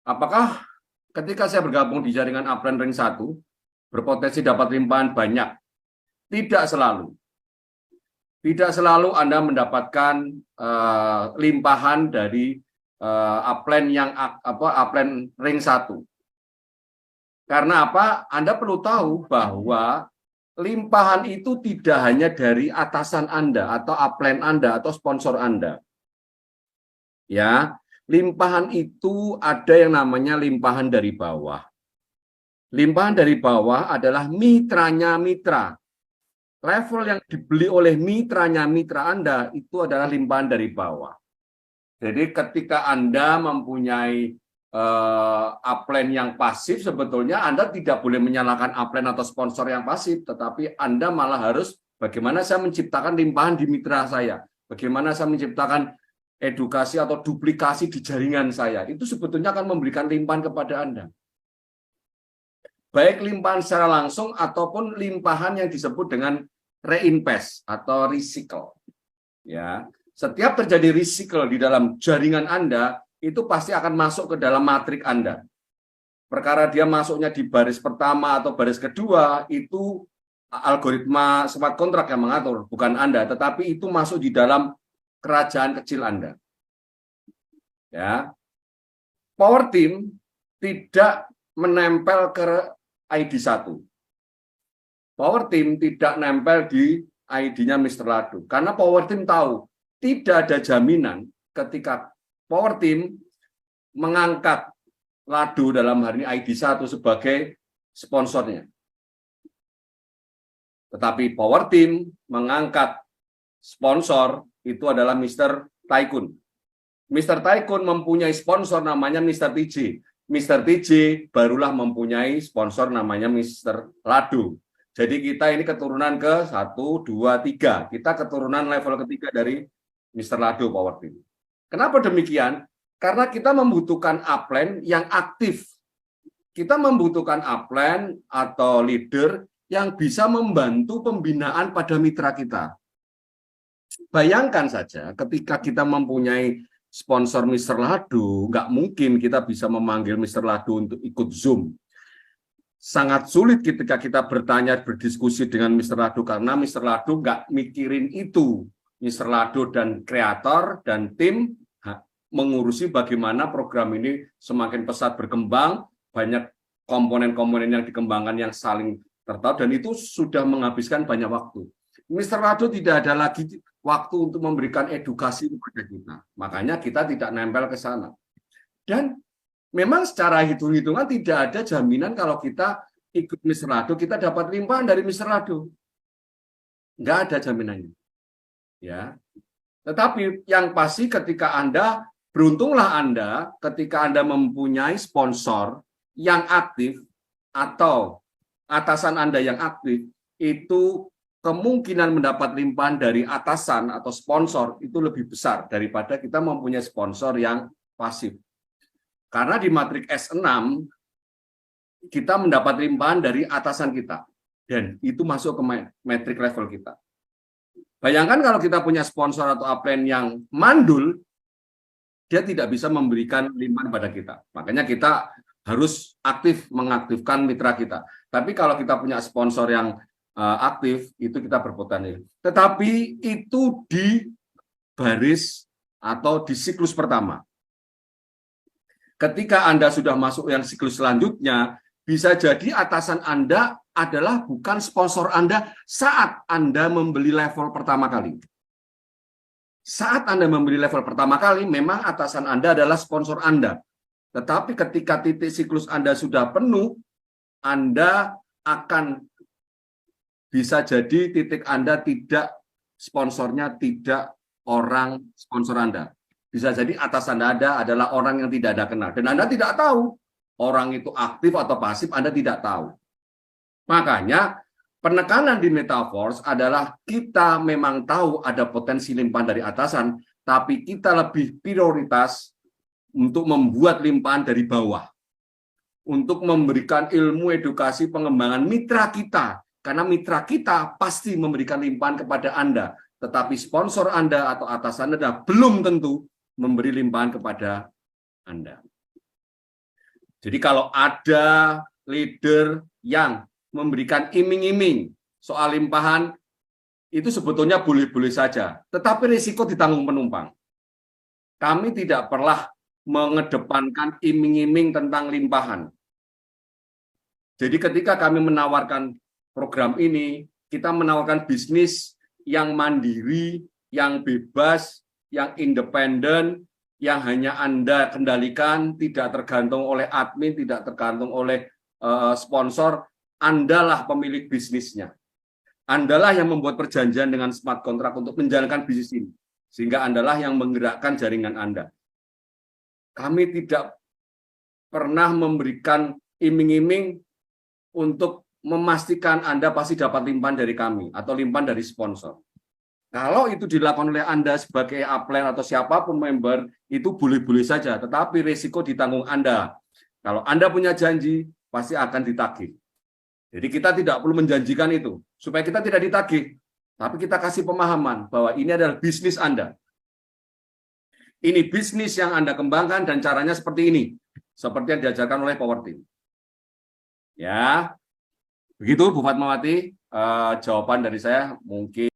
Apakah ketika saya bergabung di jaringan upline ring 1, berpotensi dapat limpahan banyak? Tidak selalu. Tidak selalu Anda mendapatkan limpahan dari upline yang upline ring 1. Karena apa? Anda perlu tahu bahwa limpahan itu tidak hanya dari atasan Anda atau upline Anda atau sponsor Anda. Ya, limpahan itu ada yang namanya limpahan dari bawah. Limpahan dari bawah adalah mitranya mitra. Level yang dibeli oleh mitranya mitra Anda itu adalah limpahan dari bawah. Jadi ketika Anda mempunyai upline yang pasif, sebetulnya Anda tidak boleh menyalahkan upline atau sponsor yang pasif, tetapi Anda malah harus bagaimana saya menciptakan limpahan di mitra saya, bagaimana saya menciptakan edukasi atau duplikasi di jaringan saya, itu sebetulnya akan memberikan limpahan kepada Anda. Baik limpahan secara langsung ataupun limpahan yang disebut dengan reinvest atau recycle. Ya, setiap terjadi recycle di dalam jaringan Anda, itu pasti akan masuk ke dalam matrik Anda. Perkara dia masuknya di baris pertama atau baris kedua, itu algoritma smart contract yang mengatur, bukan Anda, tetapi itu masuk di dalam kerajaan kecil Anda. Ya. Power Team tidak menempel ke ID 1. Power Team tidak nempel di ID-nya Mr. Lado. Karena Power Team tahu, tidak ada jaminan ketika Power Team mengangkat Lado dalam hari ini ID 1 sebagai sponsornya. Tetapi Power Team mengangkat sponsor itu adalah Mr. Tycoon. Mr. Tycoon mempunyai sponsor namanya Mr. TJ. Mr. TJ barulah mempunyai sponsor namanya Mr. Lado. Jadi kita ini keturunan ke 1, 2, 3. Kita keturunan level ketiga dari Mr. Lado Power Team. Kenapa demikian? Karena kita membutuhkan upline yang aktif. Kita membutuhkan upline atau leader yang bisa membantu pembinaan pada mitra kita. Bayangkan saja ketika kita mempunyai sponsor Mr. Lado, nggak mungkin kita bisa memanggil Mr. Lado untuk ikut Zoom. Sangat sulit ketika kita bertanya, berdiskusi dengan Mr. Lado, karena Mr. Lado nggak mikirin itu. Mr. Lado dan kreator dan tim mengurusi bagaimana program ini semakin pesat berkembang, banyak komponen-komponen yang dikembangkan yang saling tertaut, dan itu sudah menghabiskan banyak waktu. Mr. Lado tidak ada lagi waktu untuk memberikan edukasi kepada kita. Makanya kita tidak nempel ke sana. Dan memang secara hitung-hitungan tidak ada jaminan kalau kita ikut Mr. Lado, kita dapat limpahan dari Mr. Lado. Nggak ada jaminannya. Ya. Tetapi yang pasti ketika beruntunglah Anda ketika Anda mempunyai sponsor yang aktif atau atasan Anda yang aktif, itu kemungkinan mendapat limpahan dari atasan atau sponsor itu lebih besar daripada kita mempunyai sponsor yang pasif. Karena di matrik S6 kita mendapat limpahan dari atasan kita dan itu masuk ke metrik level kita. Bayangkan kalau kita punya sponsor atau upline yang mandul, dia tidak bisa memberikan limpahan pada kita. Makanya kita harus aktif mengaktifkan mitra kita. Tapi kalau kita punya sponsor yang aktif, itu kita berpotensi. Tetapi itu di baris atau di siklus pertama. Ketika Anda sudah masuk yang siklus selanjutnya, bisa jadi atasan Anda adalah bukan sponsor Anda saat Anda membeli level pertama kali. Saat Anda membeli level pertama kali, memang atasan Anda adalah sponsor Anda. Tetapi ketika titik siklus Anda sudah penuh, Anda akan bisa jadi titik Anda tidak, sponsornya tidak orang sponsor Anda. Bisa jadi atasan Anda adalah orang yang tidak Anda kenal. Dan Anda tidak tahu orang itu aktif atau pasif, Anda tidak tahu. Makanya penekanan di Metaforce adalah kita memang tahu ada potensi limpahan dari atasan, tapi kita lebih prioritas untuk membuat limpahan dari bawah. Untuk memberikan ilmu edukasi pengembangan mitra kita. Karena mitra kita pasti memberikan limpahan kepada Anda. Tetapi sponsor Anda atau atasan Anda belum tentu memberi limpahan kepada Anda. Jadi kalau ada leader yang memberikan iming-iming soal limpahan, itu sebetulnya boleh-boleh saja, tetapi risiko ditanggung penumpang. Kami tidak pernah mengedepankan iming-iming tentang limpahan. Jadi ketika kami menawarkan program ini, kita menawarkan bisnis yang mandiri, yang bebas, yang independen, yang hanya Anda kendalikan, tidak tergantung oleh admin, tidak tergantung oleh sponsor. Andalah pemilik bisnisnya. Andalah yang membuat perjanjian dengan smart contract untuk menjalankan bisnis ini. Sehingga Andalah yang menggerakkan jaringan Anda. Kami tidak pernah memberikan iming-iming untuk memastikan Anda pasti dapat limpahan dari kami atau limpahan dari sponsor. Kalau itu dilakukan oleh Anda sebagai upline atau siapapun member, itu boleh-boleh saja, tetapi risiko ditanggung Anda. Kalau Anda punya janji, pasti akan ditagih. Jadi kita tidak perlu menjanjikan itu, supaya kita tidak ditagih. Tapi kita kasih pemahaman bahwa ini adalah bisnis Anda. Ini bisnis yang Anda kembangkan dan caranya seperti ini. Seperti yang diajarkan oleh Power Team. Ya, begitu Bu Fatmawati, jawaban dari saya mungkin